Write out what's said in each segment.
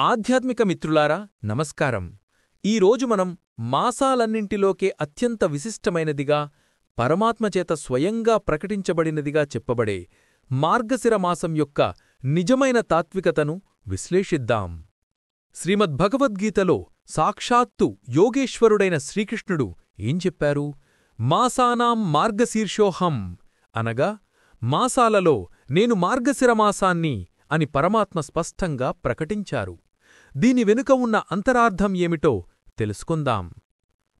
ఆధ్యాత్మిక మిత్రులారా నమస్కారం. ఈరోజు మనం మాసాలన్నింటిలోకే అత్యంత విశిష్టమైనదిగా, పరమాత్మచేత స్వయంగా ప్రకటించబడినదిగా చెప్పబడే మార్గశిర మాసం యొక్క నిజమైన తాత్వికతను విశ్లేషిద్దాం. శ్రీమద్భగవద్గీతలో సాక్షాత్తు యోగేశ్వరుడైన శ్రీకృష్ణుడు ఏం చెప్పారు? మాసానాం మార్గశీర్షోహం అనగా మాసాలలో నేను మార్గశిరమాసాన్ని అని పరమాత్మ స్పష్టంగా ప్రకటించారు. దీని వెనుక ఉన్న అంతరార్థం ఏమిటో తెలుసుకుందాం.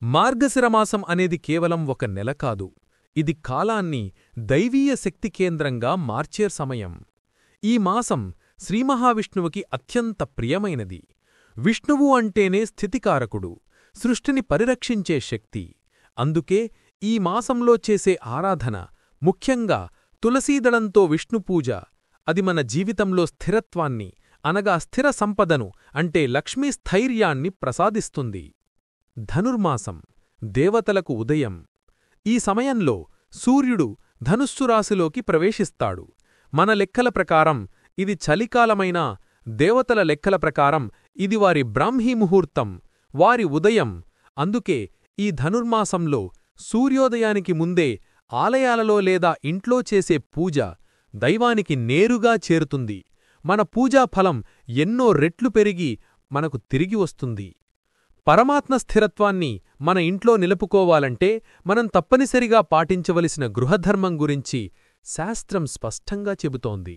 మార్గశిరమాసం అనేది కేవలం ఒక నెల కాదు. ఇది కాలాన్ని దైవీయ శక్తి కేంద్రంగా మార్చే సమయం. ఈ మాసం శ్రీమహావిష్ణువుకి అత్యంత ప్రియమైనది. విష్ణువు అంటేనే స్థితికారకుడు, సృష్టిని పరిరక్షించే శక్తి. అందుకే ఈ మాసంలో చేసే ఆరాధన, ముఖ్యంగా తులసీదళంతో విష్ణుపూజ, అది మన జీవితంలో స్థిరత్వాన్ని అనగా స్థిర సంపదను అంటే లక్ష్మీ స్థైర్యాన్ని ప్రసాదిస్తుంది. ధనుర్మాసం దేవతలకు ఉదయం. ఈ సమయంలో సూర్యుడు ధనుస్సురాశిలోకి ప్రవేశిస్తాడు. మన లెక్కల ప్రకారం ఇది చలికాలమైనా దేవతల లెక్కల ప్రకారం ఇది వారి బ్రాహ్మీముహూర్తం, వారి ఉదయం. అందుకే ఈ ధనుర్మాసంలో సూర్యోదయానికి ముందే ఆలయాలలో లేదా ఇంట్లో చేసే పూజ దైవానికి నేరుగా చేరుతుంది. మన పూజాఫలం ఎన్నో రెట్లు పెరిగి మనకు తిరిగి వస్తుంది. పరమాత్మ స్థిరత్వాన్ని మన ఇంట్లో నిలుపుకోవాలంటే మనం తప్పనిసరిగా పాటించవలసిన గృహధర్మం గురించి శాస్త్రం స్పష్టంగా చెబుతోంది.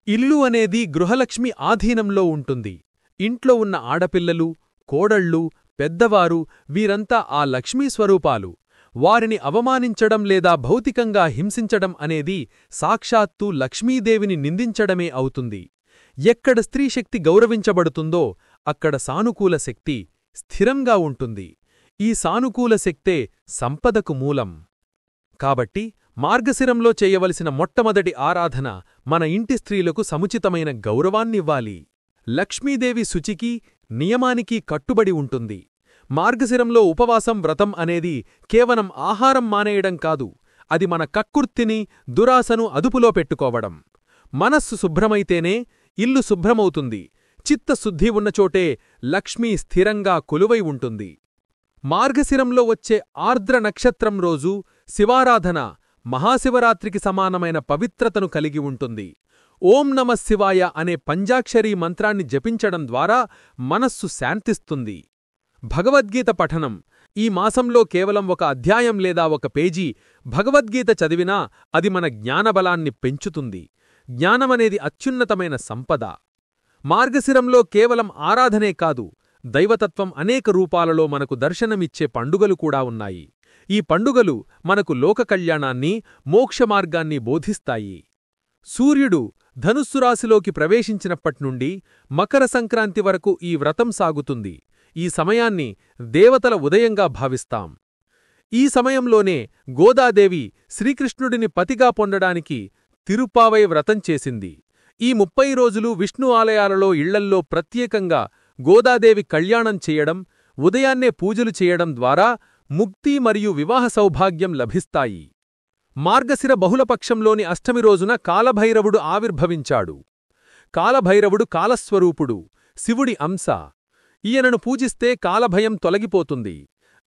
ఇల్లు అనేది గృహలక్ష్మి ఆధీనంలో ఉంటుంది. ఇంట్లో ఉన్న ఆడపిల్లలు, కోడళ్ళు, పెద్దవారు వీరంతా ఆ లక్ష్మీ స్వరూపాలు. వారిని అవమానించడం లేదా భౌతికంగా హింసించడం అనేది సాక్షాత్తు లక్ష్మీదేవిని నిందించడమే అవుతుంది. ఎక్కడ స్త్రీశక్తి గౌరవించబడుతుందో అక్కడ సానుకూల శక్తి స్థిరంగా ఉంటుంది. ఈ సానుకూల శక్తే సంపదకు మూలం. కాబట్టి మార్గశిరంలో చేయవలసిన మొట్టమొదటి ఆరాధన మన ఇంటి స్త్రీలకు సముచితమైన గౌరవాన్నివ్వాలి. లక్ష్మీదేవి శుచికి, నియమానికి కట్టుబడి ఉంటుంది. మార్గశిరంలో ఉపవాసం, వ్రతం అనేది కేవలం ఆహారం మానేయడం కాదు. అది మన కక్కుర్తిని, దురాశను అదుపులో పెట్టుకోవడం. మనస్సు శుభ్రమైతేనే ఇల్లు శుభ్రమవుతుంది. చిత్తశుద్ధి ఉన్నచోటే లక్ష్మీ స్థిరంగా కొలువై ఉంటుంది. మార్గశిరంలో వచ్చే ఆర్ద్ర నక్షత్రం రోజు శివారాధన మహాశివరాత్రికి సమానమైన పవిత్రతను కలిగి ఉంటుంది. ఓం నమః శివాయ అనే పంచాక్షరీ మంత్రాన్ని జపించడం ద్వారా మనస్సు శాంతిస్తుంది. భగవద్గీత పఠనం. ఈ మాసంలో కేవలం ఒక అధ్యాయం లేదా ఒక పేజీ భగవద్గీత చదివినా అది మన జ్ఞానబలాన్ని పెంచుతుంది. జ్ఞానమనేది అత్యున్నతమైన సంపద. మార్గశిరంలో కేవలం ఆరాధనే కాదు, దైవతత్వం అనేక రూపాలలో మనకు దర్శనమిచ్చే పండుగలు కూడా ఉన్నాయి. ఈ పండుగలు మనకు లోక కళ్యాణాన్ని, మోక్షమార్గాన్ని బోధిస్తాయి. సూర్యుడు ధనుస్సురాశిలోకి ప్రవేశించినప్పట్నుండి మకర సంక్రాంతి వరకు ఈ వ్రతం సాగుతుంది. ఈ సమయాన్ని దేవతల ఉదయంగా భావిస్తాం. ఈ సమయంలోనే గోదాదేవి శ్రీకృష్ణుడిని పతిగా పొందడానికి తిరుప్పావై వ్రతం చేసింది. ఈ 30 రోజులు విష్ణు ఆలయాలలో ఇళ్లల్లో ప్రత్యేకంగా గోదాదేవి కళ్యాణం చేయడం, ఉదయాన్నే పూజలు చేయడం ద్వారా ముక్తి మరియు వివాహ సౌభాగ్యం లభిస్తాయి. మార్గశిర బహుళపక్షంలోని అష్టమి రోజున కాలభైరవుడు ఆవిర్భవించాడు. కాలభైరవుడు కాలస్వరూపుడు, శివుడి అంశ. ఈయనను పూజిస్తే కాలభయం తొలగిపోతుంది,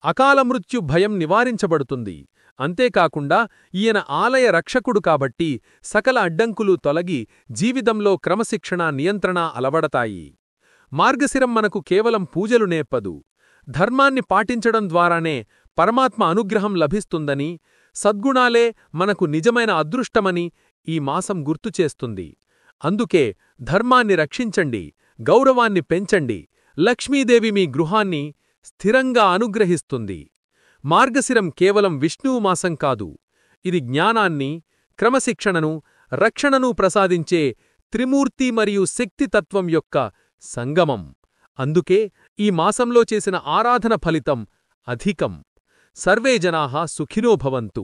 అకాల మృత్యు భయం నివారించబడుతుంది. అంతేకాకుండా ఈయన ఆలయ రక్షకుడు కాబట్టి సకల అడ్డంకులు తొలగి జీవితంలో క్రమశిక్షణ, నియంత్రణ అలవడతాయి. మార్గశిరం మనకు కేవలం పూజలు నేర్పదు. ధర్మాన్ని పాటించడం ద్వారానే పరమాత్మ అనుగ్రహం లభిస్తుందని, సద్గుణాలే మనకు నిజమైన అదృష్టమని ఈ మాసం గుర్తుచేస్తుంది. అందుకే ధర్మాన్ని రక్షించండి, గౌరవాన్ని పెంచండి. లక్ష్మీదేవి మీ గృహాన్ని స్థిరంగా అనుగ్రహిస్తుంది. మార్గశిరం కేవలం విష్ణువు మాసం కాదు, ఇది జ్ఞానాన్ని, క్రమశిక్షణను, రక్షణను ప్రసాదించే త్రిమూర్తి మరియు శక్తితత్వం యొక్క సంగమం. అందుకే ఈ మాసంలో చేసిన ఆరాధన ఫలితం అధికం. సర్వే జనాః సుఖినో భవంతు.